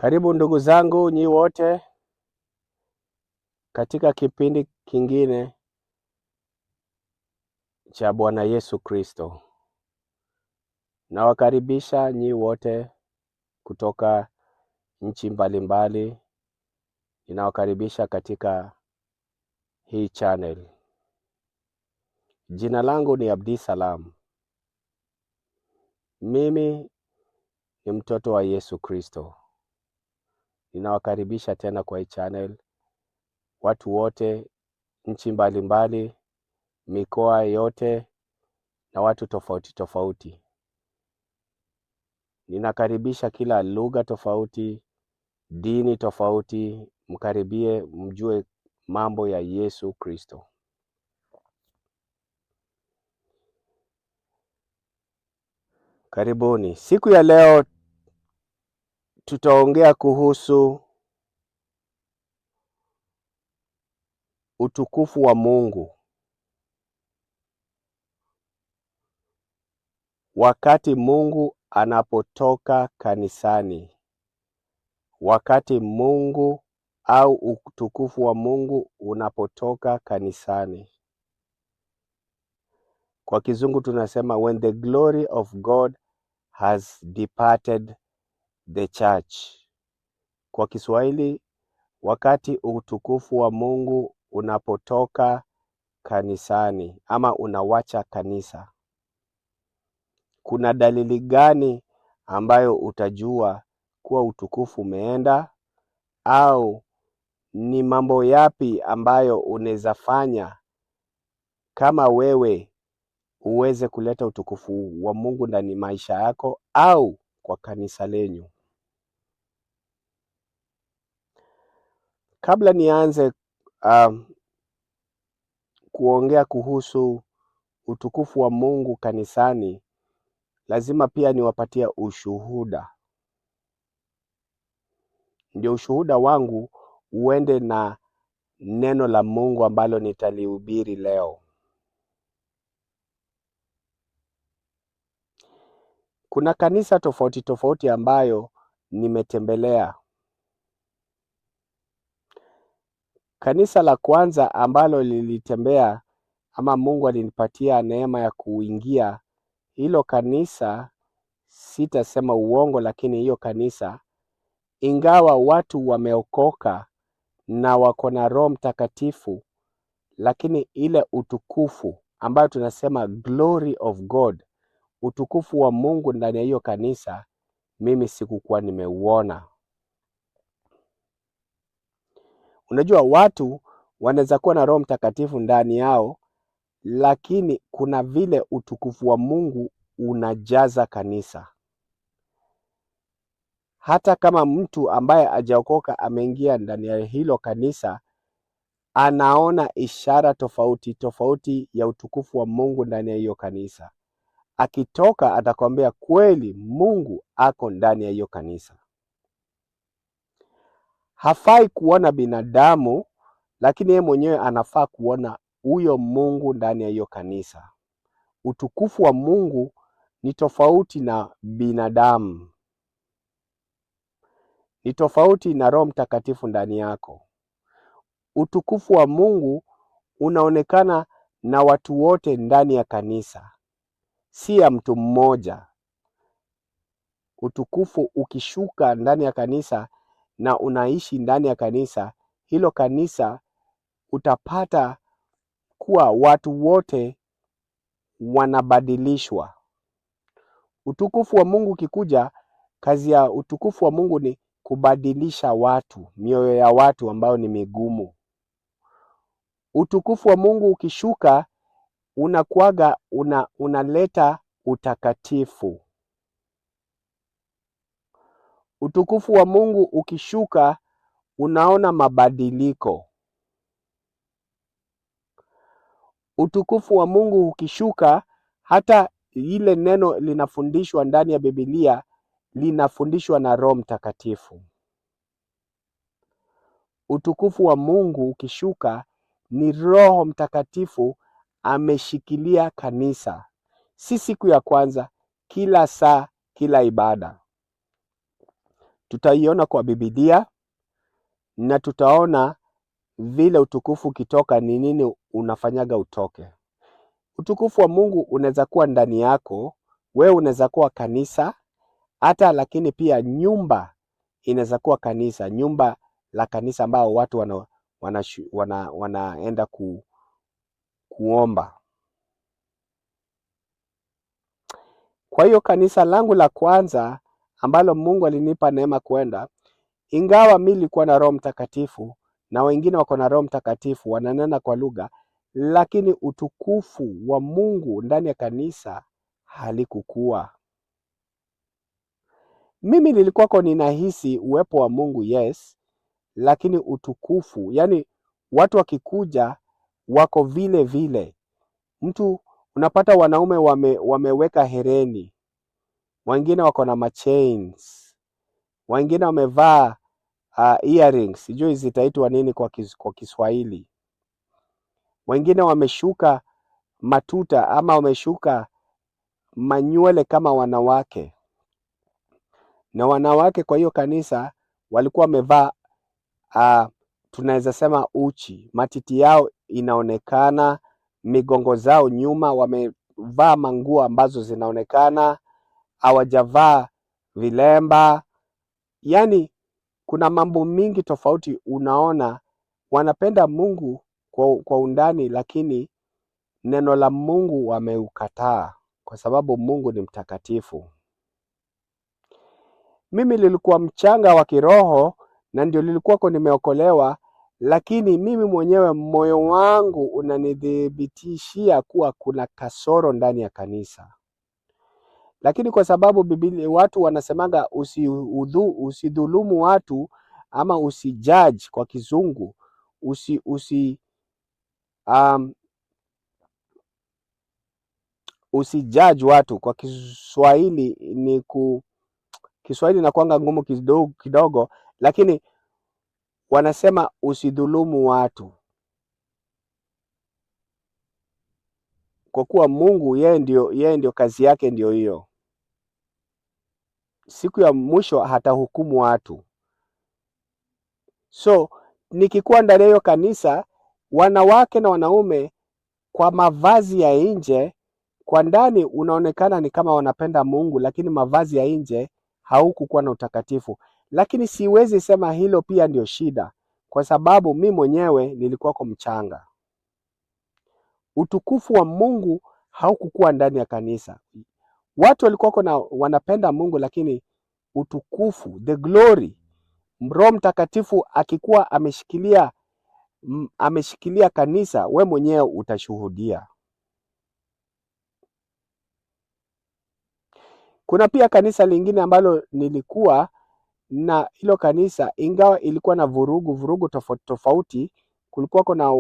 Karibu ndugu zangu nyi wote katika kipindi kingine cha Bwana Yesu Kristo. Nawakaribisha nyi wote kutoka nchi mbalimbali. Ninawakaribisha katika hii channel. Jina langu ni Abdi Salam. Mimi ni mtoto wa Yesu Kristo. Ninawakaribisha tena kwa hii channel. Watu wote, nchi mbalimbali, mikoa yote na watu tofauti tofauti. Ninakaribisha kila lugha tofauti, dini tofauti, mkaribie mjue mambo ya Yesu Kristo. Karibuni. Siku ya leo tutaongea kuhusu utukufu wa Mungu. Wakati Mungu anapotoka kanisani. Wakati Mungu au utukufu wa Mungu unapotoka kanisani. Kwa Kizungu tunasema when the glory of God has departed the church. Kwa Kiswahili, wakati utukufu wa Mungu unapotoka kanisani ama unawacha kanisa. Kuna dalili gani ambayo utajua kuwa utukufu umeenda, au ni mambo yapi ambayo unaweza fanya kama wewe uweze kuleta utukufu wa Mungu ndani maisha yako au kwa kanisa lenyu? Kabla nianze kuongea kuhusu utukufu wa Mungu kanisani, lazima pia niwapatie ushuhuda. Ndio ushuhuda wangu uende na neno la Mungu ambalo nitalihubiri leo. Kuna kanisa tofauti tofauti ambayo nimetembelea. Kanisa la kwanza ambalo lilitembea ama Mungu alinipatia neema ya kuingia, hilo kanisa, sitasema uongo, lakini hiyo kanisa, ingawa watu wameokoka na wako na Roho Mtakatifu, lakini ile utukufu ambayo tunasema glory of God, utukufu wa Mungu ndani ya hiyo kanisa, mimi sikukuwa nimeuona. Unajua watu wanaweza kuwa na Roho Mtakatifu ndani yao, lakini kuna vile utukufu wa Mungu unajaza kanisa. Hata kama mtu ambaye hajaokoka ameingia ndani ya hilo kanisa, anaona ishara tofauti tofauti ya utukufu wa Mungu ndani ya hiyo kanisa. Akitoka atakwambia kweli Mungu ako ndani ya hiyo kanisa. Hafai kuona binadamu, lakini yeye mwenyewe anafaa kuona huyo Mungu ndani ya hiyo kanisa. Utukufu wa Mungu ni tofauti na binadamu. Ni tofauti na Roho Mtakatifu ndani yako. Utukufu wa Mungu unaonekana na watu wote ndani ya kanisa, si ya mtu mmoja. Utukufu ukishuka ndani ya kanisa na unaishi ndani ya kanisa, hilo kanisa utapata kuwa watu wote wanabadilishwa. Utukufu wa Mungu ukikuja, kazi ya utukufu wa Mungu ni kubadilisha watu, mioyo ya watu ambao ni migumu. Utukufu wa Mungu ukishuka, unakuaga unaleta utakatifu. Utukufu wa Mungu ukishuka, unaona mabadiliko. Utukufu wa Mungu ukishuka, hata ile neno linafundishwa ndani ya Biblia linafundishwa na Roho Mtakatifu. Utukufu wa Mungu ukishuka, ni Roho Mtakatifu ameshikilia kanisa. Si siku ya kwanza, kila saa, kila ibada. tutaiona kwa Biblia na tutaona vile utukufu ukitoka ni nini unafanyaga utoke. Utukufu wa Mungu unaweza kuwa ndani yako, wewe unaweza kuwa kanisa hata, lakini pia nyumba inaweza kuwa kanisa, nyumba la kanisa ambao watu wanaenda kuomba. Kwa hiyo kanisa langu la kwanza ambalo Mungu alinipa neema kwenda, ingawa mimi nilikuwa na Roho Mtakatifu na wengine wako na Roho Mtakatifu wananena kwa lugha, lakini utukufu wa Mungu ndani ya kanisa halikukua. Mimi nilikuwako ninahisi uwepo wa Mungu, yes, lakini utukufu, yani watu wakikuja wako vile vile. Mtu unapata wanaume wameweka hereni, wengine wako na machains, wengine wamevaa earrings, sijui zitaitwa nini kwa Kiswahili. Wengine wameshuka matuta ama wameshuka manywele kama wanawake. Na wanawake kwa hiyo kanisa walikuwa wamevaa tunaweza sema uchi. Matiti yao inaonekana, migongo zao nyuma, wamevaa manguo ambazo zinaonekana, hawajavaa vilemba. Yani kuna mambo mingi tofauti, unaona wanapenda Mungu kwa undani, lakini neno la Mungu wameukataa kwa sababu Mungu ni mtakatifu. Mimi nilikuwa mchanga wa kiroho na ndio nilikuwa nimeokolewa, lakini mimi mwenyewe moyo wangu unanidhibitishia kuwa kuna kasoro ndani ya kanisa. Lakini kwa sababu Biblia watu wanasemanga usidhulumu watu ama usijudge kwa kizungu, usijudge watu kwa Kiswahili ni Kiswahili inakuanga ngumu kidogo, lakini wanasema usidhulumu watu. Kwa kuwa Mungu yeye ndio kazi yake ndio hiyo. Siku ya mwisho hatahukumu watu. So nikikuwa ndani ya hiyo kanisa, wanawake na wanaume kwa mavazi ya nje, kwa ndani unaonekana ni kama wanapenda Mungu, lakini mavazi ya nje haukukuwa na utakatifu. Lakini siwezi sema hilo pia ndio shida, kwa sababu mimi mwenyewe nilikuwa kwa mchanga. Utukufu wa Mungu haukukuwa ndani ya kanisa. Watu walikuwa wanapenda Mungu, lakini utukufu, the glory, Roho Mtakatifu akikuwa ameshikilia kanisa, we mwenyewe utashuhudia. Kuna pia kanisa lingine ambalo nilikuwa na, hilo kanisa ingawa ilikuwa na vurugu tofauti, kulikuwa kuna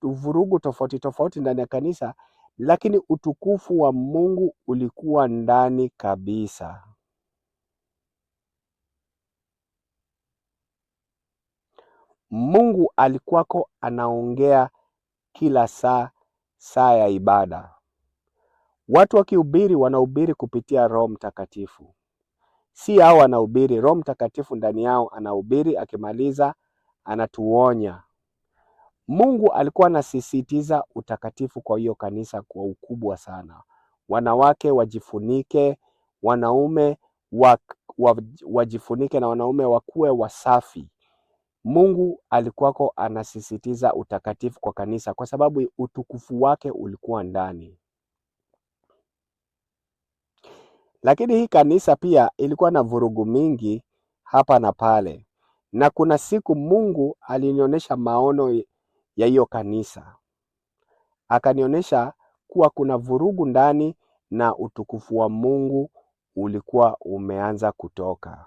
vurugu tofauti ndani ya kanisa, lakini utukufu wa Mungu ulikuwa ndani kabisa. Mungu alikuwako anaongea kila saa ya ibada. Watu wakihubiri wanahubiri kupitia Roho Mtakatifu. Si hao wanahubiri, Roho Mtakatifu ndani yao anahubiri, akimaliza anatuonya. Mungu alikuwa anasisitiza utakatifu kwa hiyo kanisa kwa ukubwa sana. Wanawake wajifunike, wanaume wajifunike na wanaume wakuwe wasafi. Mungu alikuwako anasisitiza utakatifu kwa kanisa kwa sababu utukufu wake ulikuwa ndani. Lakini hii kanisa pia ilikuwa na vurugu mingi hapa na pale. Na kuna siku Mungu alinionyesha maono ya hiyo kanisa. Akanionyesha kuwa kuna vurugu ndani na utukufu wa Mungu ulikuwa umeanza kutoka.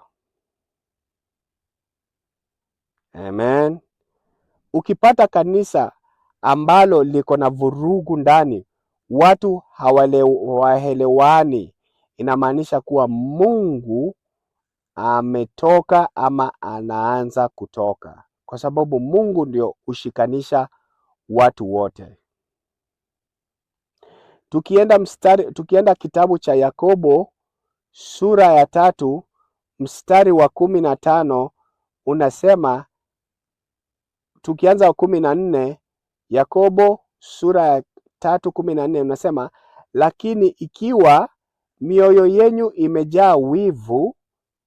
Amen. Ukipata kanisa ambalo liko na vurugu ndani, watu hawaelewani, inamaanisha kuwa Mungu ametoka ama anaanza kutoka, kwa sababu Mungu ndio hushikanisha watu wote. Tukienda kitabu cha Yakobo sura ya 3 mstari wa 15 unasema, tukianza wa 14, Yakobo sura ya 3:14 unasema, lakini ikiwa mioyo yenu imejaa wivu,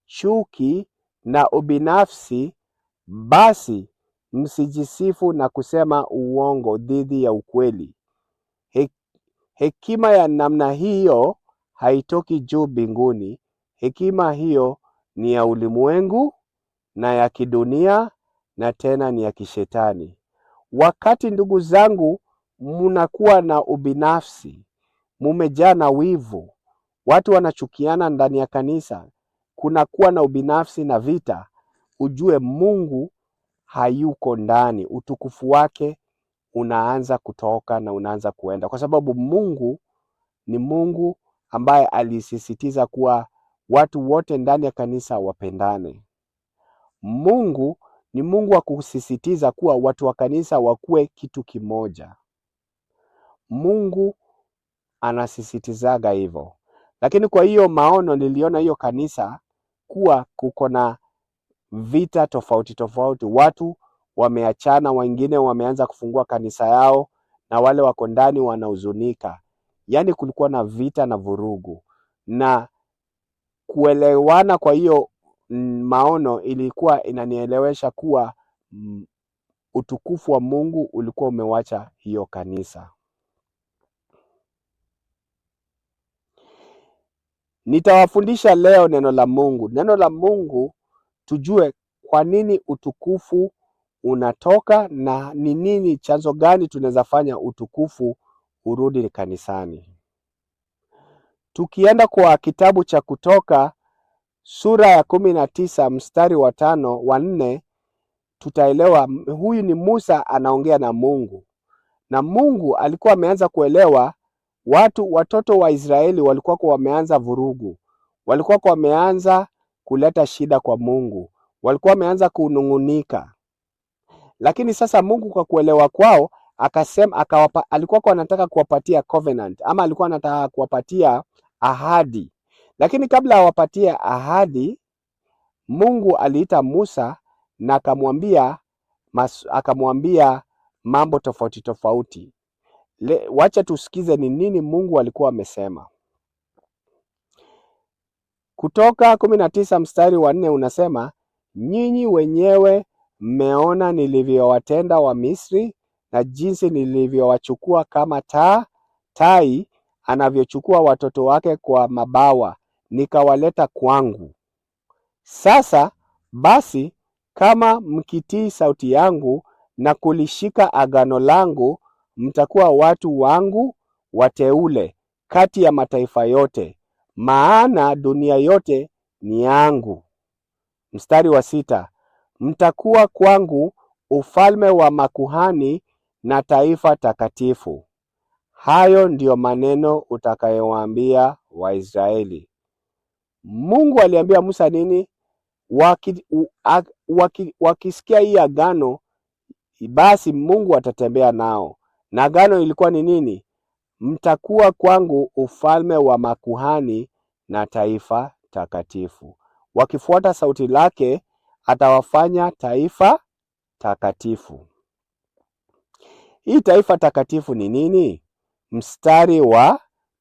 chuki na ubinafsi, basi msijisifu na kusema uongo dhidi ya ukweli. Hekima ya namna hiyo haitoki juu mbinguni. Hekima hiyo ni ya ulimwengu na ya kidunia, na tena ni ya kishetani. Wakati ndugu zangu munakuwa na ubinafsi, mumejaa na wivu, watu wanachukiana ndani ya kanisa, kunakuwa na ubinafsi na vita, ujue Mungu hayuko ndani. Utukufu wake unaanza kutoka na unaanza kuenda, kwa sababu Mungu ni Mungu ambaye alisisitiza kuwa watu wote ndani ya kanisa wapendane. Mungu ni Mungu wa kusisitiza kuwa watu wa kanisa wakuwe kitu kimoja. Mungu anasisitizaga hivyo. Lakini kwa hiyo maono niliona hiyo kanisa kuwa kuko na vita tofauti tofauti. Watu wameachana, wengine wameanza kufungua kanisa yao, na wale wako ndani wanahuzunika. Yaani kulikuwa na vita na vurugu, na kuelewana. Kwa hiyo maono ilikuwa inanielewesha kuwa utukufu wa Mungu ulikuwa umewacha hiyo kanisa. Nitawafundisha leo neno la Mungu. Neno la Mungu tujue kwa nini utukufu unatoka na ni nini, chanzo gani tunaweza fanya utukufu urudi kanisani. Tukienda kwa kitabu cha Kutoka sura ya 19 mstari wa 4, tutaelewa huyu ni Musa anaongea na Mungu. Na Mungu alikuwa ameanza kuelewa watoto wa Israeli walikuwa wameanza vurugu. Walikuwa wameanza kuleta shida kwa Mungu. Walikuwa wameanza kunungunika. Lakini sasa Mungu kwa kuelewa kwao akasema, alikuwa anataka kuwapatia covenant, ama alikuwa anataka kuwapatia ahadi. Lakini kabla awapatie ahadi, Mungu aliita Musa na akamwambia mambo tofauti tofauti. Wacha tusikize ni nini Mungu alikuwa amesema. Kutoka 19 mstari wa 4 unasema, nyinyi wenyewe mmeona nilivyowatenda wa Misri na jinsi nilivyowachukua kama tai anavyochukua watoto wake kwa mabawa, nikawaleta kwangu. Sasa basi, kama mkitii sauti yangu na kulishika agano langu, mtakuwa watu wangu wateule kati ya mataifa yote, maana dunia yote ni yangu. Mstari wa 6, mtakuwa kwangu ufalme wa makuhani na taifa takatifu. Hayo ndiyo maneno utakayowaambia Waisraeli. Mungu aliambia Musa nini? Wakisikia hii agano, basi Mungu atatembea nao. Na agano ilikuwa ni nini? Mtakuwa kwangu ufalme wa makuhani na taifa takatifu. Wakifuata sauti lake, atawafanya taifa takatifu. Hii taifa takatifu ni nini?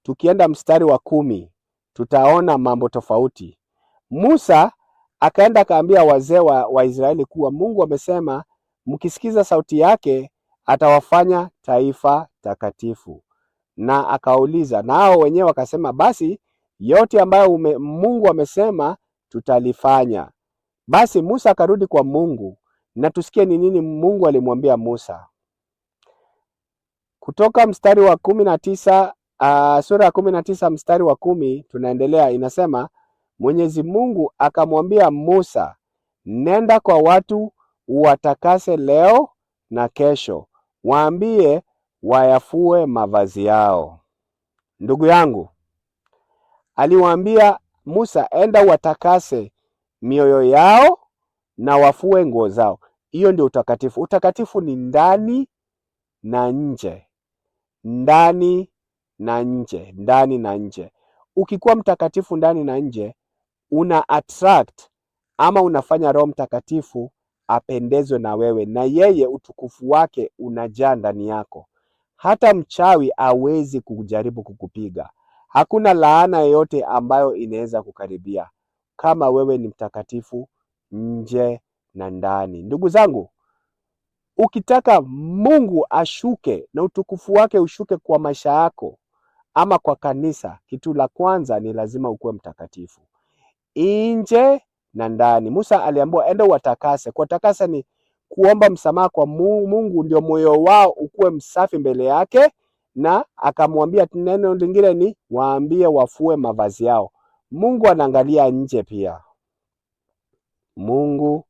Tukienda mstari wa 10, tutaona mambo tofauti. Musa akaenda akaambia wazee wa Israeli kuwa Mungu amesema mkisikiza sauti yake atawafanya taifa takatifu. Na akauliza, nao wenyewe wakasema basi yote ambayo Mungu amesema tutalifanya. Basi Musa akarudi kwa Mungu, na tusikie ni nini Mungu alimwambia Musa. Kutoka mstari wa 19, sura ya 19 mstari wa 10 tunaendelea, inasema, Mwenyezi Mungu akamwambia Musa, nenda kwa watu uwatakase leo na kesho, waambie wayafue mavazi yao. Ndugu yangu, aliwaambia Musa, enda watakase mioyo yao na wafue nguo zao. Hiyo ndio utakatifu. Utakatifu ni ndani na nje. Ndani na nje. Ndani na nje. Ukikuwa mtakatifu ndani na nje, una attract ama unafanya Roho Mtakatifu apendezwe na wewe, na yeye utukufu wake unajaa ndani yako. Hata mchawi hawezi kujaribu kukupiga. Hakuna laana yoyote ambayo inaweza kukaribia kama wewe ni mtakatifu nje na ndani. Ndugu zangu, ukitaka Mungu ashuke na utukufu wake ushuke kwa maisha yako ama kwa kanisa, kitu la kwanza ni lazima ukuwe mtakatifu nje na ndani. Musa aliambiwa enda watakase. Kuwatakasa ni kuomba msamaha kwa Mungu, ndio moyo wao ukuwe msafi mbele yake, na akamwambia neno lingine ni waambie wafue mavazi yao. Mungu anaangalia nje pia. Mungu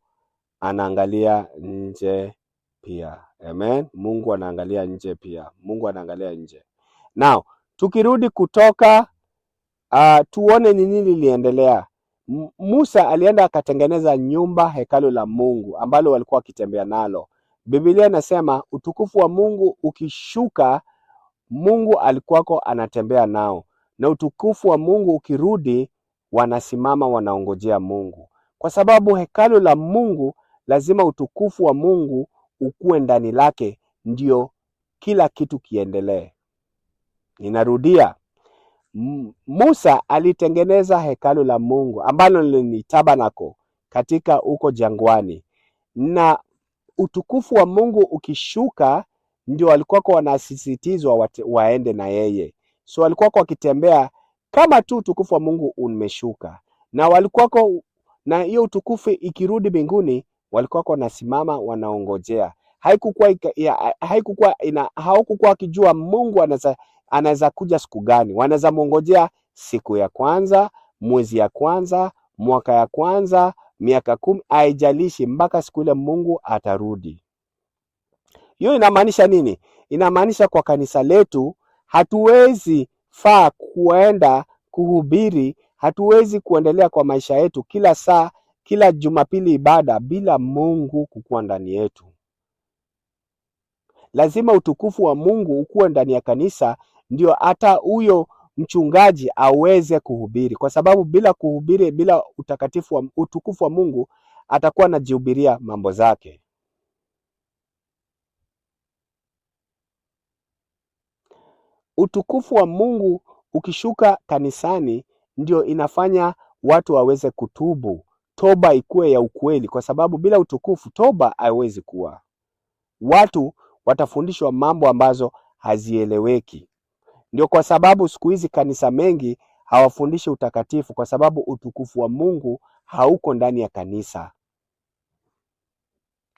anaangalia nje pia. Amen. Mungu anaangalia nje pia. Mungu anaangalia nje. Now, tukirudi Kutoka, tuone ni nini liliendelea. Musa alienda akatengeneza nyumba, hekalu la Mungu ambalo walikuwa wakitembea nalo. Biblia inasema utukufu wa Mungu ukishuka, Mungu alikuwako anatembea nao, na utukufu wa Mungu ukirudi, wanasimama wanaongojea Mungu. Kwa sababu hekalu la Mungu lazima utukufu wa Mungu ukue ndani lake, ndio kila kitu kiendelee. Ninarudia, Musa alitengeneza hekalu la Mungu ambalo ni tabernacle katika huko jangwani, na utukufu wa Mungu ukishuka, ndio walikuwa wanasisitizwa waende na yeye. So walikuwa wakitembea kama tu utukufu wa Mungu umeshuka, na walikuwa na hiyo utukufu ikirudi mbinguni, walikuwa wanasimama wanaongojea. Hawakukuwa wakijua Mungu anaweza kuja siku gani. Wanaweza muongojea siku ya kwanza, mwezi ya kwanza, mwaka ya kwanza, miaka 10, haijalishi, mpaka siku ile Mungu atarudi. Hiyo inamaanisha nini? Inamaanisha kwa kanisa letu hatuwezi faa kuenda kuhubiri, hatuwezi kuendelea kwa maisha yetu kila saa, kila Jumapili ibada bila Mungu kukua ndani yetu. Lazima utukufu wa Mungu ukue ndani ya kanisa, ndio hata huyo mchungaji aweze kuhubiri, kwa sababu bila kuhubiri, bila utukufu wa Mungu, atakuwa anajihubiria mambo zake. Utukufu wa Mungu ukishuka kanisani, ndio inafanya watu waweze kutubu, toba ikuwe ya ukweli, kwa sababu bila utukufu toba haiwezi kuwa. Watu watafundishwa mambo ambazo hazieleweki. Ndio kwa sababu siku hizi kanisa mengi hawafundishi utakatifu, kwa sababu utukufu wa Mungu hauko ndani ya kanisa.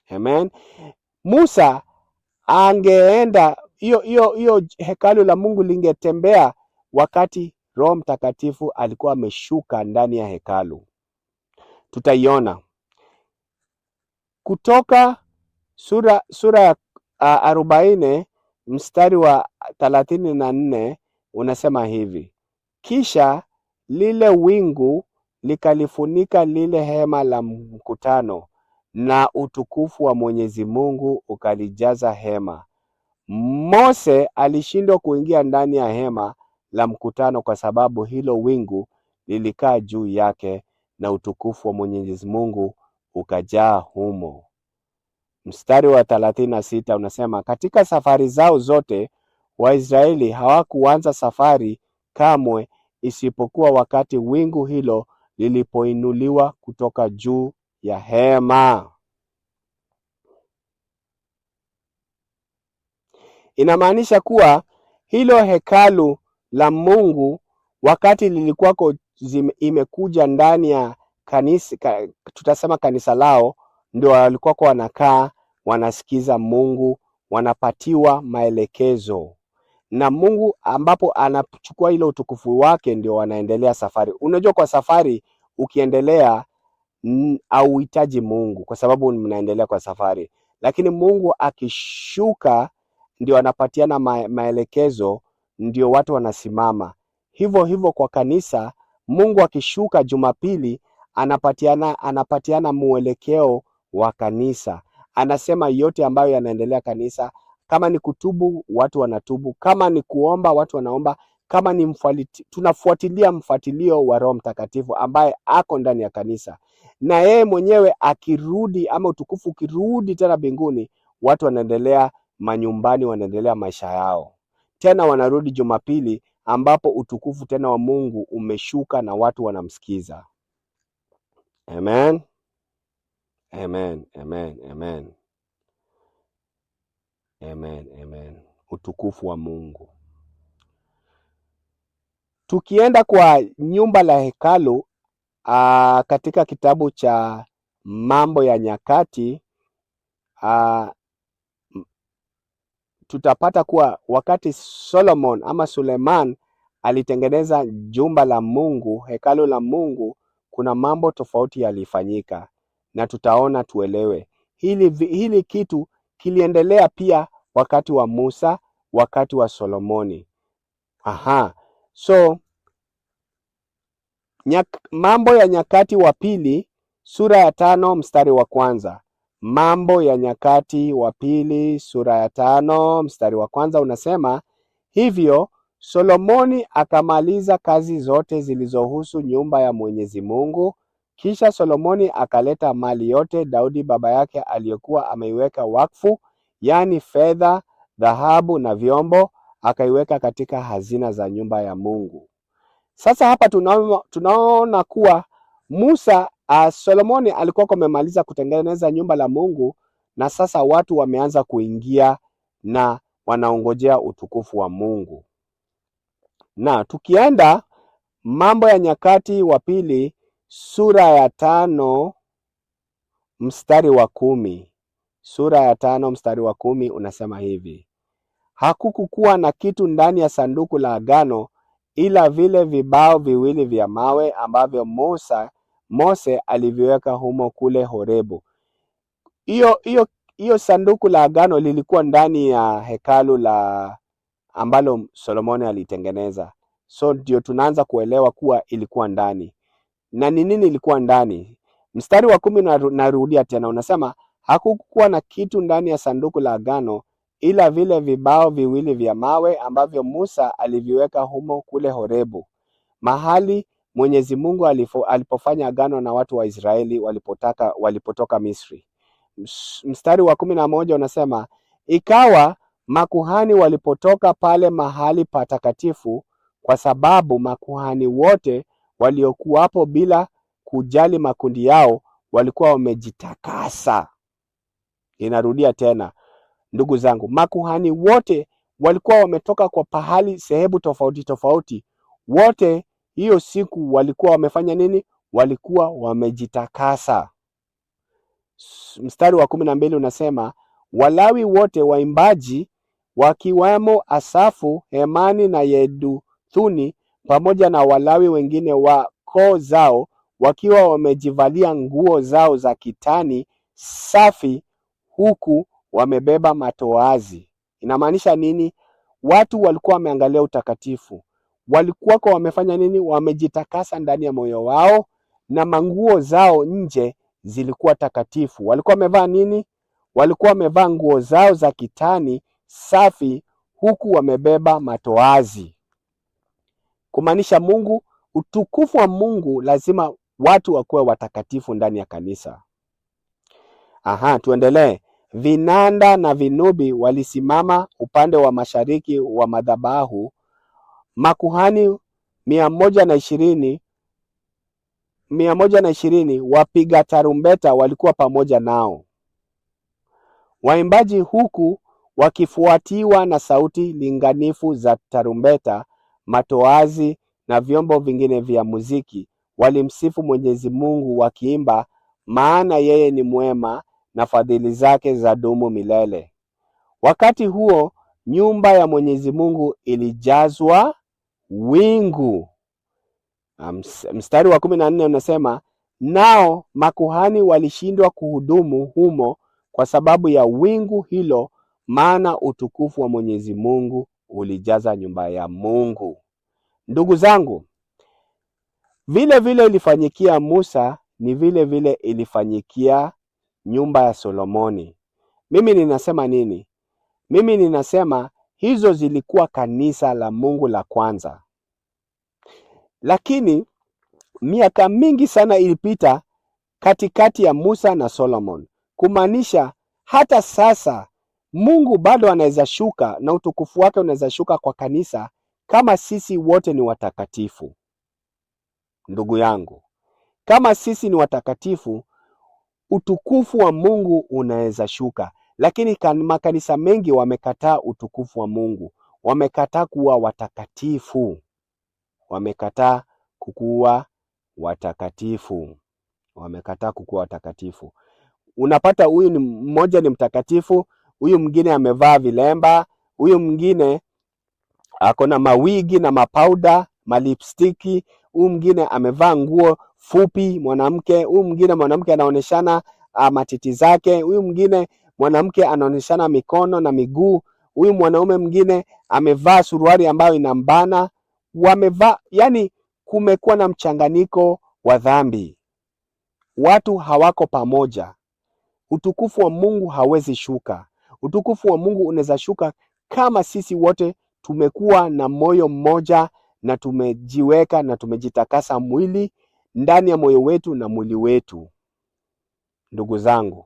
Amen. Musa angeenda, hiyo hekalu la Mungu lingetembea wakati Roho Mtakatifu alikuwa ameshuka ndani ya hekalu. Tutaiona Kutoka sura ya 40 mstari wa 34 unasema hivi: kisha lile wingu likalifunika lile hema la mkutano, na utukufu wa Mwenyezi Mungu ukalijaza hema. Mose alishindwa kuingia ndani ya hema la mkutano kwa sababu hilo wingu lilikaa juu yake, na utukufu wa Mwenyezi Mungu ukajaa humo. Mstari wa 36 unasema katika safari zao zote Waisraeli hawakuanza safari kamwe, isipokuwa wakati wingu hilo lilipoinuliwa kutoka juu ya hema. Inamaanisha kuwa hilo hekalu la Mungu wakati lilikuwako imekuja ndani ya kanisa, tutasema kanisa lao, ndio walikuwa wanakaa wanasikiza Mungu, wanapatiwa maelekezo na Mungu, ambapo anachukua ile utukufu wake, ndio wanaendelea safari. Unajua kwa safari ukiendelea hauhitaji Mungu, kwa sababu mnaendelea kwa safari, lakini Mungu akishuka ndio anapatiana maelekezo, ndio watu wanasimama. Hivyo kwa kanisa, Mungu akishuka Jumapili anapatiana mwelekeo wa kanisa. Anasema yote ambayo yanaendelea kanisa. Kama ni kutubu, watu wanatubu. Kama ni kuomba, watu wanaomba. kama ni tunafuatilia mfuatilio wa Roho Mtakatifu ambaye ako ndani ya kanisa, na yeye mwenyewe akirudi ama utukufu ukirudi tena mbinguni, watu wanaendelea manyumbani, wanaendelea maisha yao tena, wanarudi Jumapili ambapo utukufu tena wa Mungu umeshuka na watu wanamsikiza. Amen. Amen. Amen. Amen. Amen. Amen. Utukufu wa Mungu. Tukienda kwa nyumba la hekalu, katika kitabu cha Mambo ya Nyakati, tutapata kuwa wakati Solomon ama Suleman alitengeneza jumba la Mungu, hekalu la Mungu, kuna mambo tofauti yalifanyika, na tutaona tuelewe. Hili kitu kiliendelea pia wakati wa Musa, wakati wa Solomoni. So Mambo ya Nyakati wa Pili sura ya 5 mstari wa 1. Mambo ya Nyakati wa Pili sura ya 5 mstari wa 1 unasema, hivyo Solomoni akamaliza kazi zote zilizohusu nyumba ya Mwenyezi Mungu. Kisha Solomoni akaleta mali yote Daudi baba yake aliyokuwa ameiweka wakfu, yani fedha, dhahabu na vyombo, akaiweka katika hazina za nyumba ya Mungu. Sasa hapa tunaona kuwa Solomoni alikuwa amemaliza kutengeneza nyumba la Mungu, na sasa watu wameanza kuingia na wanaongojea utukufu wa Mungu. Na tukienda Mambo ya Nyakati wa Pili sura ya 5 mstari wa 10. Sura ya 5 mstari wa 10 unasema hivi: hakukukuwa na kitu ndani ya sanduku la agano ila vile vibao viwili vya mawe ambavyo Mose aliviweka humo kule Horebu. Hiyo sanduku la agano lilikuwa ndani ya hekalu ambalo Solomoni alitengeneza. So ndio tunaanza kuelewa kuwa ilikuwa ndani. Na ni nini ilikuwa ndani? Mstari wa 10 narudia tena, unasema hakukuwa na kitu ndani ya sanduku la agano ila vile vibao viwili vya mawe ambavyo Musa aliviweka humo kule Horebu, mahali Mwenyezi Mungu alipofanya agano na watu wa Israeli walipotoka Misri. Mstari wa 11 unasema, ikawa makuhani walipotoka pale mahali patakatifu, kwa sababu makuhani wote waliokuwapo bila kujali makundi yao walikuwa wamejitakasa. Inarudia tena, ndugu zangu, makuhani wote walikuwa wametoka kwa sehemu tofauti tofauti. Wote hiyo siku walikuwa wamefanya nini? Walikuwa wamejitakasa. Mstari wa 12 unasema, Walawi wote waimbaji wakiwemo Asafu, Hemani na Yeduthuni pamoja na Walawi wengine wa koo zao wakiwa wamejivalia nguo zao za kitani safi huku wamebeba matoazi. Inamaanisha nini? Watu walikuwa wameangalia utakatifu. Walikuwa wamefanya nini? Wamejitakasa ndani ya moyo wao, na manguo zao nje zilikuwa takatifu. Walikuwa wamevaa nini? Walikuwa wamevaa nguo zao za kitani safi huku wamebeba matoazi. Kumaanisha utukufu wa Mungu lazima watu wakuwe watakatifu ndani ya kanisa. Tuendelee. Vinanda na vinubi walisimama upande wa mashariki wa madhabahu. Makuhani 120 wapiga tarumbeta walikuwa pamoja nao. Waimbaji huku wakifuatiwa na sauti linganifu za tarumbeta, matoazi na vyombo vingine vya muziki, walimsifu Mwenyezi Mungu wakiimba, maana yeye ni mwema na fadhili zake zadumu milele. Wakati huo nyumba ya Mwenyezi Mungu ilijazwa wingu. Mstari wa 14 unasema, nao makuhani walishindwa kuhudumu humo kwa sababu ya wingu hilo, maana utukufu wa Mwenyezi Mungu ulijaza nyumba ya Mungu. Ndugu zangu, vile vile ilifanyikia Musa, ni vile vile ilifanyikia nyumba ya Solomoni. Mimi ninasema nini? Mimi ninasema Hizo zilikuwa kanisa la Mungu la kwanza. Lakini miaka mingi sana ilipita katikati ya Musa na Solomon, kumaanisha hata sasa Mungu bado anaweza shuka na utukufu wake unaweza shuka kwa kanisa kama sisi wote ni watakatifu. Ndugu yangu, kama sisi ni watakatifu, utukufu wa Mungu unaweza shuka. Lakini makanisa mengi wamekataa utukufu wa Mungu, wamekataa kuwa watakatifu, wamekataa kukuwa watakatifu, wamekataa kukuwa watakatifu. Unapata huyu ni mmoja ni mtakatifu, huyu mwingine amevaa vilemba, huyu mwingine ako na mawigi na mapauda, malipstiki, huyu mwingine amevaa nguo fupi mwanamke, huyu mwingine mwanamke anaoneshana matiti zake, huyu mwingine mwanamke anaoneshana mikono na miguu, huyu mwanaume mwingine amevaa suruali ambayo inambana, wamevaa, yani kumekuwa na mchanganyiko wa dhambi. Watu hawako pamoja. Utukufu wa Mungu hawezi shuka. Utukufu wa Mungu unaweza shuka kama sisi wote tumekuwa na moyo mmoja na tumejiweka na tumejitakasa mwili ndani ya moyo wetu na mwili wetu. Ndugu zangu,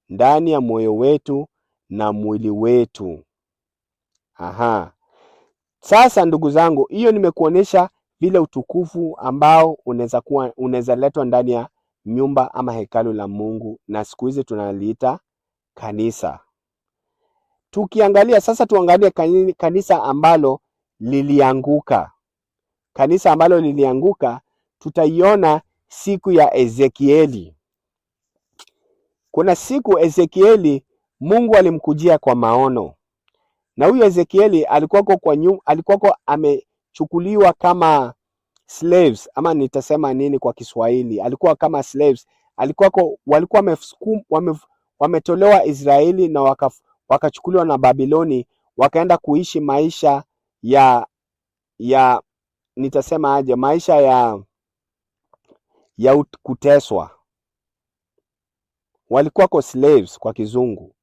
ndani ya moyo wetu na mwili wetu. Sasa ndugu zangu, hiyo nimekuonesha vile utukufu ambao unaweza letwa ndani ya nyumba ama hekalu la Mungu, na siku hizi tunaliita kanisa. Tukiangalia sasa, tuangalie kanisa ambalo lilianguka. Kanisa ambalo lilianguka tutaiona siku ya Ezekieli. Kuna siku Ezekieli Mungu alimkujia kwa maono. Na huyo Ezekieli alikuwako amechukuliwa kama slaves, ama nitasema nini kwa Kiswahili? Alikuwa kama slaves. Walikuwa wametolewa Israeli na wakachukuliwa na Babiloni, wakaenda kuishi maisha ya nitasema aje, maisha ya kuteswa. Walikuwa slaves kwa kizungu.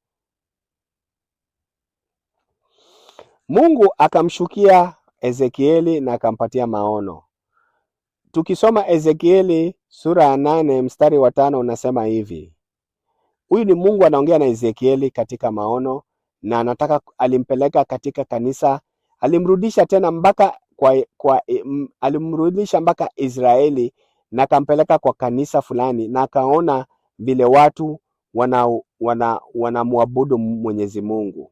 Mungu akamshukia Ezekieli na akampatia maono. Tukisoma Ezekieli sura ya 8 mstari wa 5 unasema hivi. Huyu ni Mungu anaongea na Ezekieli katika maono, na alimpeleka katika kanisa, alimrudisha tena mpaka Israeli, na akampeleka kwa kanisa fulani, na akaona vile watu wanamwabudu Mwenyezi Mungu.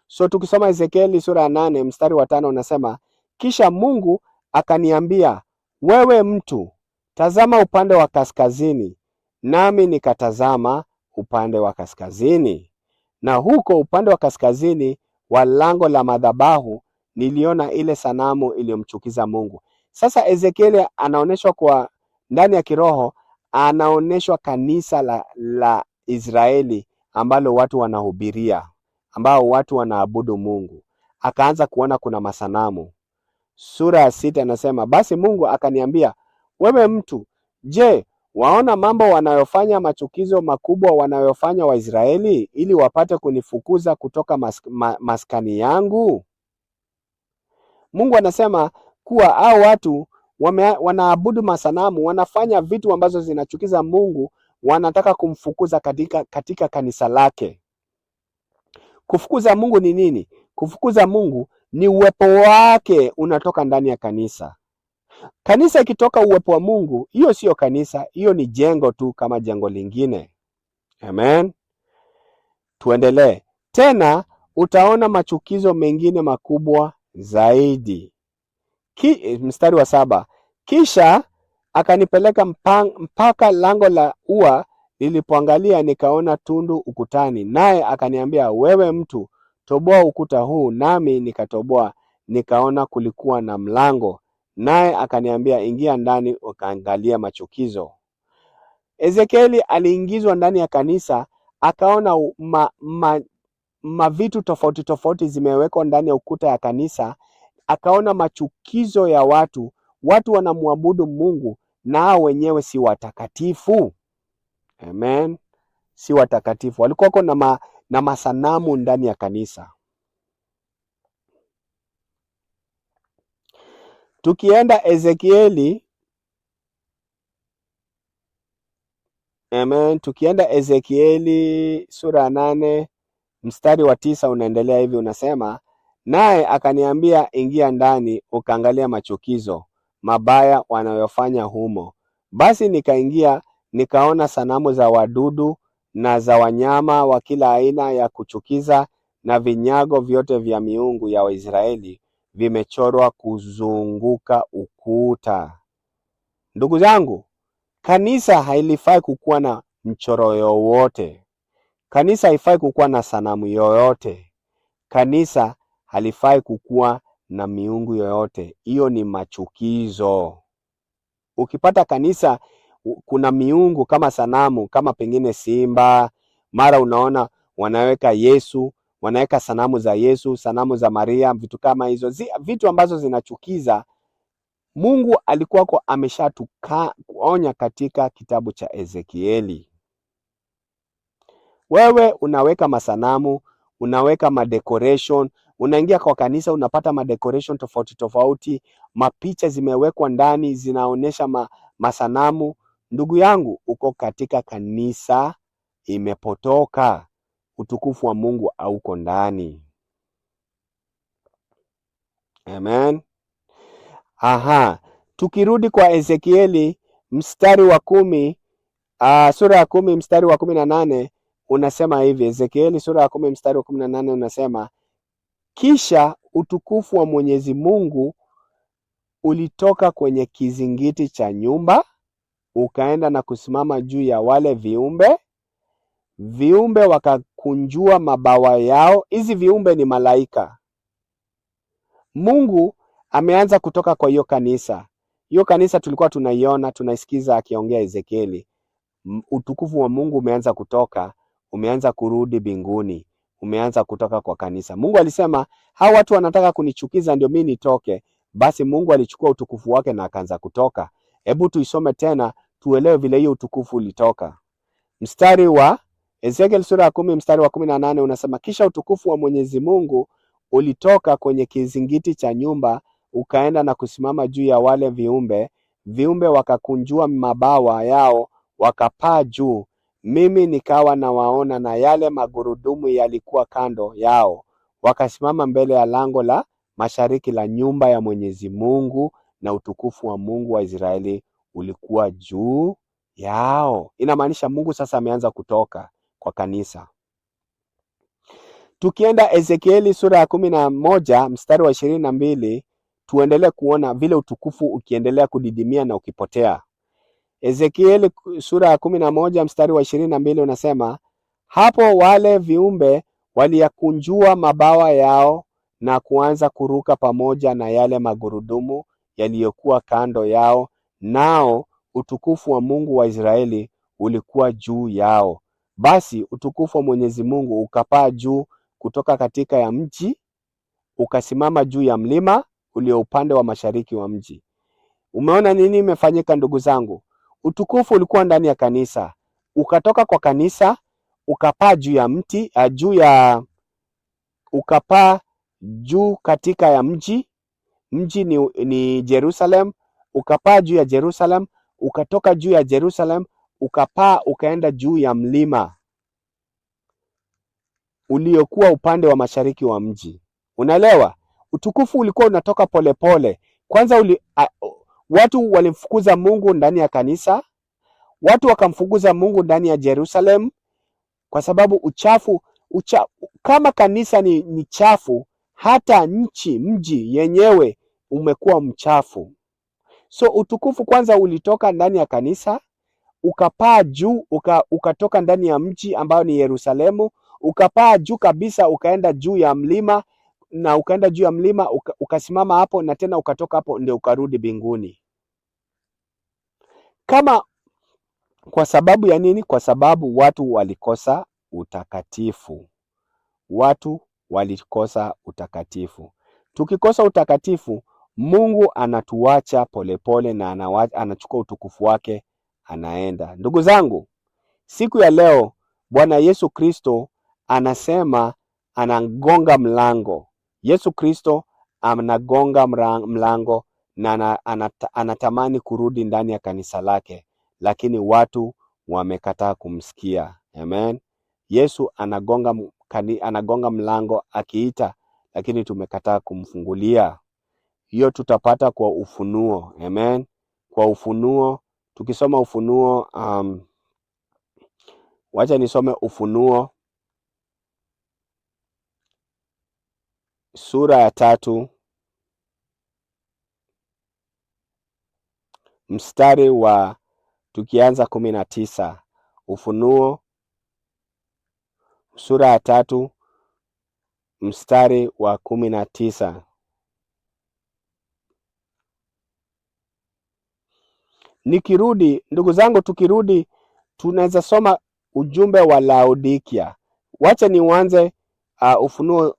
So tukisoma Ezekieli sura ya 8 mstari wa 5 unasema, kisha Mungu akaniambia, wewe mtu, tazama upande wa kaskazini. Nami nikatazama upande wa kaskazini, na huko upande wa kaskazini wa lango la madhabahu niliona ile sanamu iliyomchukiza Mungu. Sasa Ezekieli anaoneshwa kwa ndani ya kiroho, anaoneshwa kanisa la Israeli ambalo watu wanahubiria, ambao watu wanaabudu Mungu. Akaanza kuona kuna masanamu. Sura ya 6 anasema, basi Mungu akaniambia, wewe mtu, je, waona mambo wanayofanya, machukizo makubwa wanayofanya Waisraeli, ili wapate kunifukuza kutoka maskani yangu? Mungu anasema kuwa hao watu wanaabudu masanamu, wanafanya vitu ambazo zinachukiza Mungu, wanataka kumfukuza katika kanisa lake. Kufukuza Mungu ni nini? Kufukuza Mungu ni uwepo wake unatoka ndani ya kanisa. Kanisa ikitoka uwepo wa Mungu, hiyo sio kanisa, hiyo ni jengo tu kama jengo lingine. Amen. Tuendelee. Tena utaona machukizo mengine makubwa zaidi. Mstari wa 7. Kisha akanipeleka mpaka lango la ua, nilipoangalia nikaona tundu ukutani, naye akaniambia, wewe mtu, toboa ukuta huu. Nami nikatoboa, nikaona kulikuwa na mlango, naye akaniambia, ingia ndani ukaangalia machukizo. Ezekieli aliingizwa ndani ya kanisa, akaona vitu tofauti tofauti zimewekwa ndani ya ukuta ya kanisa, akaona machukizo ya watu wanamwabudu Mungu na hao wenyewe si watakatifu. Amen. Si watakatifu. Walikuwa na masanamu ndani ya kanisa. Tukienda Ezekieli, amen, tukienda Ezekieli sura ya 8 mstari wa 9 unaendelea hivi, unasema, naye akaniambia, ingia ndani ukaangalia machukizo mabaya wanayofanya humo. Basi nikaingia, nikaona sanamu za wadudu na za wanyama wa kila aina ya kuchukiza, na vinyago vyote vya miungu ya Waisraeli vimechorwa kuzunguka ukuta. Ndugu zangu, kanisa hailifai kukuwa na mchoro yoyote. Kanisa haifai kukuwa na sanamu yoyote. Kanisa halifai kukuwa na miungu yoyote. Hiyo ni machukizo. Ukipata kanisa kuna miungu kama sanamu, kama pengine simba, mara unaona wanaweka Yesu, wanaweka sanamu za Yesu, sanamu za Maria, vitu kama hizo, vitu ambazo zinachukiza. Mungu alikuwa ameshatuonya katika kitabu cha Ezekieli. Wewe unaweka masanamu, unaweka madecoration, unaingia kwa kanisa unapata madecoration tofauti tofauti, mapicha zimewekwa ndani zinaonesha masanamu. Ndugu yangu, uko katika kanisa imepotoka. Utukufu wa Mungu hauko ndani. Amen. Tukirudi kwa Ezekieli mstari wa 10, sura ya 10 mstari wa 18 unasema hivi. Ezekieli sura ya 10 mstari wa 18 unasema, kisha utukufu wa Mwenyezi Mungu ulitoka kwenye kizingiti cha nyumba, ukaenda na kusimama juu ya wale viumbe wakakunjua mabawa yao. Hizi viumbe ni malaika. Mungu ameanza kutoka kwa hiyo kanisa. Hiyo kanisa tulikuwa tunaiona, tunaisikiza akiongea Ezekieli. Utukufu wa Mungu umeanza kutoka, umeanza kurudi mbinguni, umeanza kutoka kwa kanisa. Mungu alisema, hao watu wanataka kunichukiza ndio mimi nitoke. Basi Mungu alichukua utukufu wake na akaanza kutoka. Hebu tuisome tena tuelewe vile hiyo utukufu ulitoka. Mstari wa Ezekiel sura ya 10 mstari wa 18 unasema, kisha utukufu wa Mwenyezi Mungu ulitoka kwenye kizingiti cha nyumba, ukaenda na kusimama juu ya wale viumbe wakakunjua mabawa yao, wakapaa juu. Mimi nikawa nawaona, na yale magurudumu yalikuwa kando yao. Wakasimama mbele ya lango la mashariki la nyumba ya Mwenyezi Mungu, na utukufu wa Mungu wa Israeli ulikuwa juu yao. Inamaanisha Mungu sasa ameanza kutoka kwa kanisa. Tukienda Ezekieli sura ya 11 mstari wa 22, tuendelee kuona vile utukufu ukiendelea kudidimia na ukipotea. Ezekieli sura ya 11 mstari wa 22 unasema, hapo wale viumbe waliyakunjua mabawa yao na kuanza kuruka pamoja na yale magurudumu yaliyokuwa kando yao, nao utukufu wa Mungu wa Israeli ulikuwa juu yao. Basi utukufu wa Mwenyezi Mungu ukapaa juu kutoka katika ya mji, ukasimama juu ya mlima ulio upande wa mashariki wa mji. Umeona nini imefanyika ndugu zangu? Utukufu ulikuwa ndani ya kanisa, ukatoka kwa kanisa, ukapaa juu ya mti, ukapaa juu katika ya mji ni Jerusalem, ukapaa juu ya Jerusalem, ukatoka juu ya Jerusalem, ukapaa ukaenda juu ya mlima uliokuwa upande wa mashariki wa mji. Unaelewa? Utukufu ulikuwa unatoka polepole. Kwanza watu walimfukuza Mungu ndani ya kanisa, watu wakamfukuza Mungu ndani ya Jerusalem, kwa sababu uchafu kama kanisa ni chafu, hata mji yenyewe umekuwa mchafu. So utukufu kwanza ulitoka ndani ya kanisa, ukapaa juu, ukatoka ndani ya mji ambao ni Yerusalemu, ukapaa juu kabisa, ukaenda juu ya mlima, na ukaenda juu ya mlima ukasimama hapo, na tena ukatoka hapo ndio ukarudi mbinguni. Kwa sababu ya nini? Kwa sababu watu walikosa utakatifu. Watu walikosa utakatifu. Tukikosa utakatifu, Mungu anatuacha polepole na anachukua utukufu wake, anaenda. Ndugu zangu, siku ya leo Bwana Yesu Kristo anasema anagonga mlango. Yesu Kristo anagonga mlango na anatamani kurudi ndani ya kanisa lake, lakini watu wamekataa kumsikia. Amen. Yesu anagonga mlango akiita, lakini tumekataa kumfungulia. Hiyo tutapata kwa Ufunuo. Amen. Kwa Ufunuo, tukisoma Ufunuo, wacha nisome Ufunuo sura ya 3 mstari wa tukianza 19. Ufunuo sura ya 3 mstari wa 19. Nikirudi, ndugu zangu, tukirudi tunaweza soma ujumbe wa Laodikia. Wacha nianze Ufunuo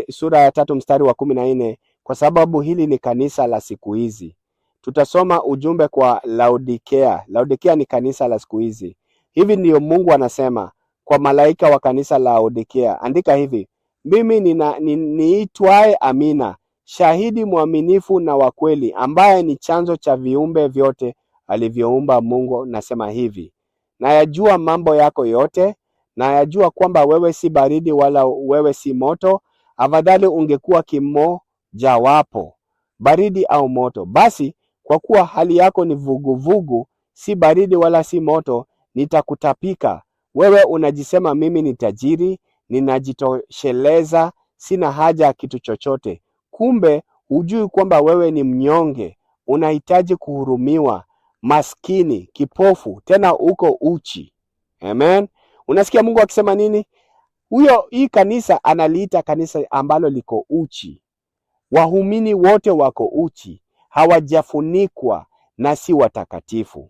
sura ya 3 mstari wa 14, kwa sababu hili ni kanisa la siku hizi. Tutasoma ujumbe kwa Laodikia. Laodikia ni kanisa la siku hizi. Hivi ndiyo Mungu anasema kwa malaika wa kanisa la Laodikia. Andika hivi: mimi niitwaye Amina, shahidi mwaminifu na wa kweli, ambaye ni chanzo cha viumbe vyote alivyoumba Mungu, nasema hivi: nayajua mambo yako yote, nayajua kwamba wewe si baridi wala wewe si moto. Afadhali ungekuwa kimojawapo, baridi au moto. Basi kwa kuwa hali yako ni vuguvugu, si baridi wala si moto, nitakutapika. Wewe unajisema mimi ni tajiri, ninajitosheleza, sina haja ya kitu chochote. Kumbe hujui kwamba wewe ni mnyonge, unahitaji kuhurumiwa, maskini, kipofu, tena uko uchi. Amen. Unasikia Mungu akisema nini? Hii kanisa analiita kanisa ambalo liko uchi. Waumini wote wako uchi, hawajafunikwa na si watakatifu.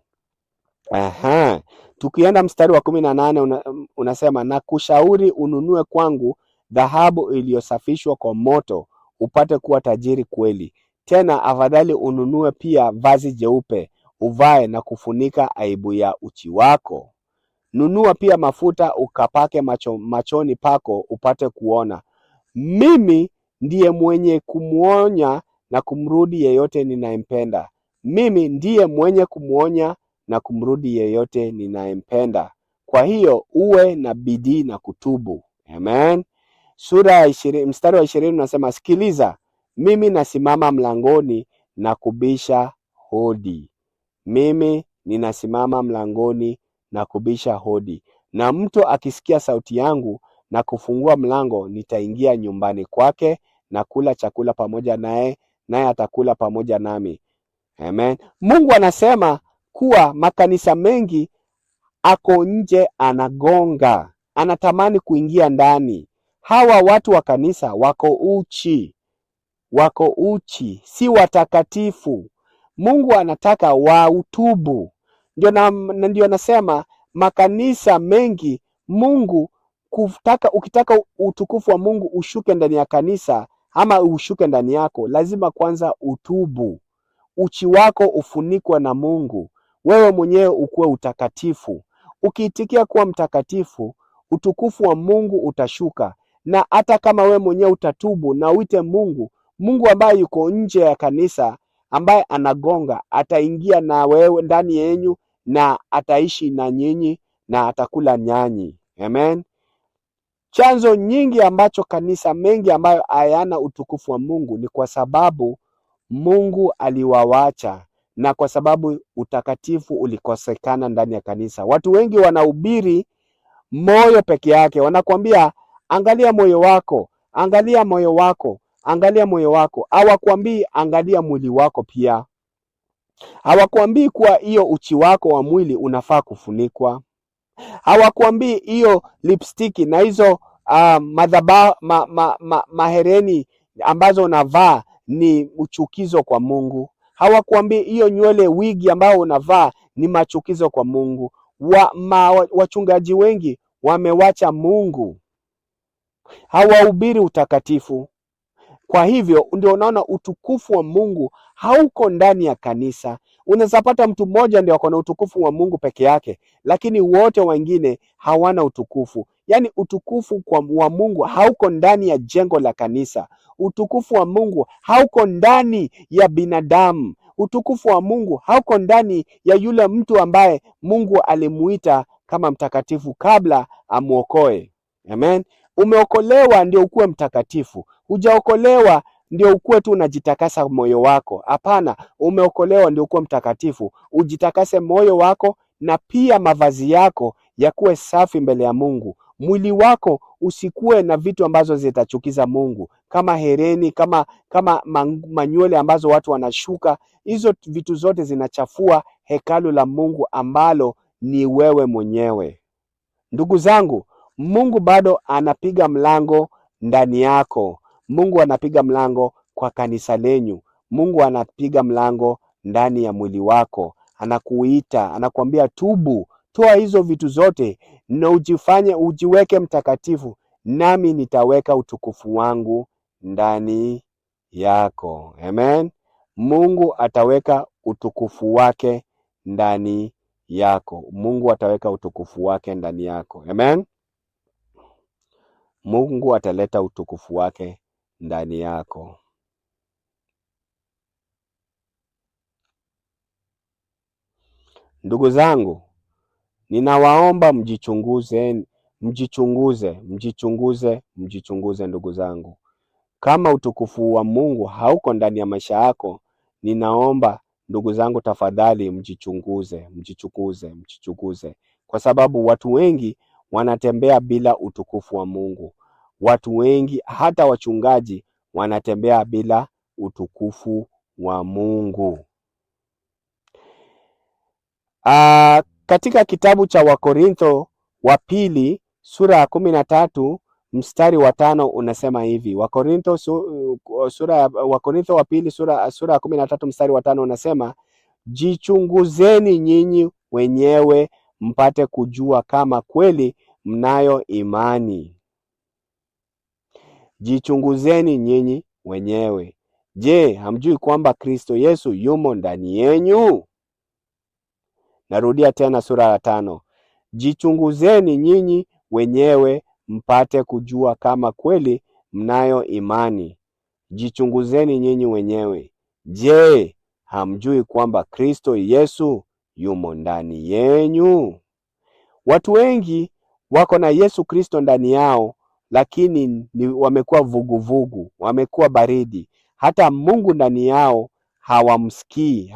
Tukienda mstari wa 18 unasema, na kushauri ununue kwangu dhahabu iliyosafishwa kwa moto, upate kuwa tajiri kweli. Tena afadhali ununue pia vazi jeupe, uvae na kufunika aibu ya uchi wako. Nunua pia mafuta ukapake machoni pako, upate kuona. Mimi ndiye mwenye kumuonya na kumrudi yeyote ninayempenda. Mimi ndiye mwenye kumuonya na kumrudi yeyote ninayempenda. Kwa hiyo uwe na bidii na kutubu. Amen. Sura ya 20 mstari wa 20 unasema, sikiliza, mimi nasimama mlangoni na kubisha hodi. Mimi ninasimama mlangoni na kubisha hodi, na mtu akisikia sauti yangu na kufungua mlango, nitaingia nyumbani kwake na kula chakula pamoja naye, naye atakula pamoja nami. Amen. Mungu anasema kuwa makanisa mengi ako nje anagonga, anatamani kuingia ndani. Hawa watu wa kanisa wako uchi, si watakatifu. Mungu anataka wautubu. Ndio anasema makanisa mengi, Mungu ukitaka utukufu wa Mungu ushuke ndani ya kanisa ama ushuke ndani yako, lazima kwanza utubu. Uchi wako ufunikwe na Mungu. Wewe mwenyewe ukuwe utakatifu. Ukiitikia kuwa mtakatifu, utukufu wa Mungu utashuka. Na hata kama wewe mwenyewe utatubu na uite Mungu ambaye yuko nje ya kanisa, ambaye anagonga, ataingia na wewe ndani yenu na ataishi na nyinyi na atakula nyanyi. Amen. Chanzo nyingi ambacho kanisa mengi ambayo hayana utukufu wa Mungu ni kwa sababu Mungu aliwawacha na kwa sababu utakatifu ulikosekana ndani ya kanisa. Watu wengi wanahubiri moyo peke yake. Wanakuambia angalia moyo wako, angalia moyo wako, angalia moyo wako. Hawakuambii angalia mwili wako pia. Hawakuambii kuwa hiyo uchi wako wa mwili unafaa kufunikwa. Hawakuambii hiyo lipstiki na hizo mahereni ambazo unavaa ni uchukizo kwa Mungu. Hawakuambii hiyo nywele wigi ambao unavaa ni machukizo kwa Mungu. Wachungaji wengi wamewacha Mungu, hawahubiri utakatifu. Kwa hivyo ndio unaona utukufu wa Mungu hauko ndani ya kanisa. Unaweza pata mtu mmoja ndio ako na utukufu wa Mungu peke yake, lakini wote wengine hawana utukufu. Yaani utukufu wa Mungu hauko ndani ya jengo la kanisa. utukufu wa Mungu hauko ndani ya binadamu. Utukufu wa Mungu hauko ndani ya yule mtu ambaye Mungu alimuita kama mtakatifu kabla amuokoe. Amen. Umeokolewa ndio ukuwe mtakatifu. Hujaokolewa ndio ukuwe tu unajitakasa moyo wako. Hapana, umeokolewa ndio ukuwe mtakatifu. Ujitakase moyo wako na pia mavazi yako yakuwe safi mbele ya Mungu. Mwili wako usikuwe na vitu ambazo zitachukiza Mungu, kama hereni, kama manywele ambazo watu wanashuka. Hizo vitu zote zinachafua hekalu la Mungu ambalo ni wewe mwenyewe. Ndugu zangu, Mungu bado anapiga mlango ndani yako. Mungu anapiga mlango kwa kanisa lenyu. Mungu anapiga mlango ndani ya mwili wako. Anakuita, anakuambia tubu, toa hizo vitu zote na ujiweke mtakatifu, nami nitaweka utukufu wangu ndani yako. Amen. Mungu ataweka utukufu wake ndani yako. Mungu ataweka utukufu wake ndani yako. Amen. Mungu ataleta utukufu wake ndani yako. Ndugu zangu, ninawaomba mjichunguze ndugu zangu. Kama utukufu wa Mungu hauko ndani ya maisha yako, ninaomba ndugu zangu tafadhali mjichunguze. Kwa sababu watu wengi wanatembea bila utukufu wa Mungu. Watu wengi, hata wachungaji, wanatembea bila utukufu wa Mungu. Katika kitabu cha Wakorintho wa pili sura ya 13 mstari wa 5 unasema hivi. Wakorintho wa pili sura ya 13 mstari wa 5 unasema, jichunguzeni nyinyi wenyewe mpate kujua kama kweli mnayo imani. Jichunguzeni nyinyi wenyewe. Je, hamjui kwamba Kristo Yesu yumo ndani yenu? Narudia tena sura ya 5. Jichunguzeni nyinyi wenyewe mpate kujua kama kweli mnayo imani. Jichunguzeni nyinyi wenyewe. Je, hamjui kwamba Kristo Yesu yumo ndani yenu? Watu wengi wako na Yesu Kristo ndani yao, lakini wamekuwa vuguvugu, wamekuwa baridi. Hata Mungu ndani yao hawamsikii,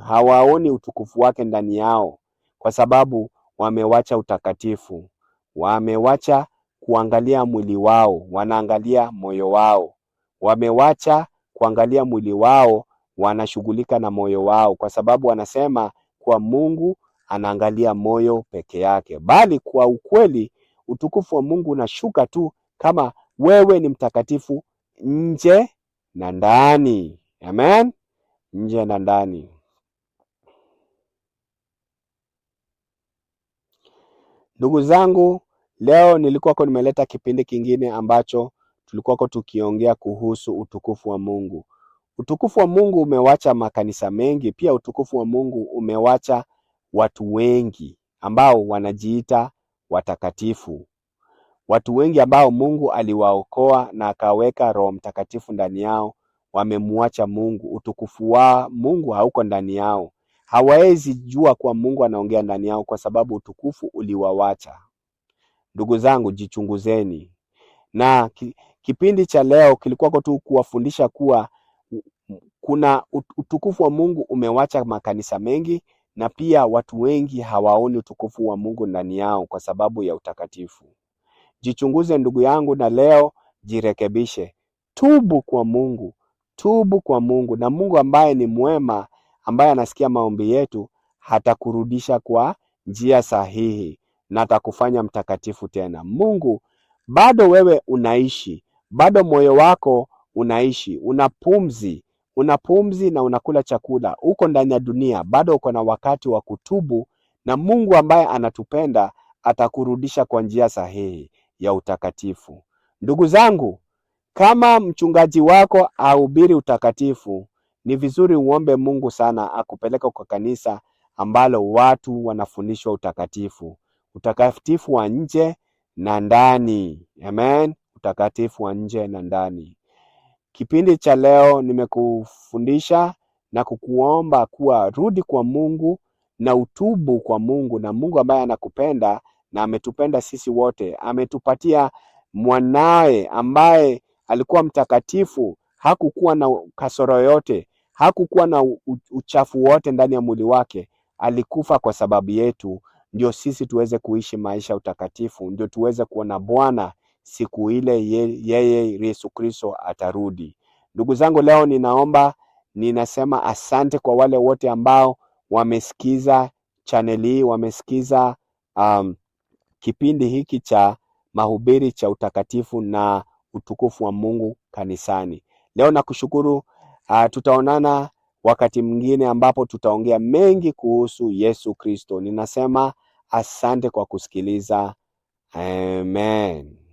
hawaoni utukufu wake ndani yao, kwa sababu wamewacha utakatifu. Wamewacha kuangalia mwili wao, wanaangalia moyo wao. Wamewacha kuangalia mwili wao, wanashughulika na moyo wao, kwa sababu wanasema kwa Mungu anaangalia moyo peke yake. Bali kwa ukweli utukufu wa Mungu unashuka tu kama wewe ni mtakatifu nje na ndani. Amen. Nje na ndani. Ndugu zangu, leo nilikuwa nimeleta kipindi kingine ambacho tulikuwa tukiongea kuhusu utukufu wa Mungu. Utukufu wa Mungu umewacha makanisa mengi, pia utukufu wa Mungu umewacha watu wengi ambao wanajiita watakatifu. Watu wengi ambao Mungu aliwaokoa na akaweka Roho Mtakatifu ndani yao, wamemwacha Mungu. Utukufu wa Mungu hauko ndani yao. Hawawezi jua kwa Mungu anaongea ndani yao kwa sababu utukufu uliwawacha. Ndugu zangu, jichunguzeni. Na kipindi cha leo kilikuwa tu kuwafundisha kuwa kuna utukufu wa Mungu umewacha makanisa mengi, na pia watu wengi hawaoni utukufu wa Mungu ndani yao kwa sababu ya utakatifu. Jichunguze ndugu yangu, na leo jirekebishe. Tubu kwa Mungu. Na Mungu ambaye ni mwema, ambaye anasikia maombi yetu, hatakurudisha kwa njia sahihi na atakufanya mtakatifu tena. Mungu, bado wewe unaishi, bado moyo wako unaishi, unapumzi na unakula chakula, uko ndani ya dunia, bado uko na wakati wa kutubu, na Mungu ambaye anatupenda atakurudisha kwa njia sahihi ya utakatifu. Ndugu zangu, kama mchungaji wako ahubiri utakatifu, ni vizuri uombe Mungu sana akupeleka kwa kanisa ambalo watu wanafundishwa utakatifu. Utakatifu wa nje na ndani. Amen. Utakatifu wa nje na ndani. Kipindi cha leo nimekufundisha na kukuomba kuwa rudi kwa Mungu na utubu kwa Mungu, na Mungu ambaye anakupenda na ametupenda sisi wote, ametupatia mwanae ambaye alikuwa mtakatifu, hakukuwa na kasoro yote, hakukuwa na uchafu wote ndani ya mwili wake. Alikufa kwa sababu yetu, ndio sisi tuweze kuishi maisha utakatifu, ndio tuweze kuona Bwana siku ile yeye Yesu Kristo atarudi. Ndugu zangu, leo ninasema asante kwa wale wote ambao wamesikiza channel hii, wamesikiza kipindi hiki cha mahubiri cha utakatifu na utukufu wa Mungu kanisani. Leo nakushukuru. Tutaonana wakati mwingine ambapo tutaongea mengi kuhusu Yesu Kristo. Ninasema asante kwa kusikiliza. Amen.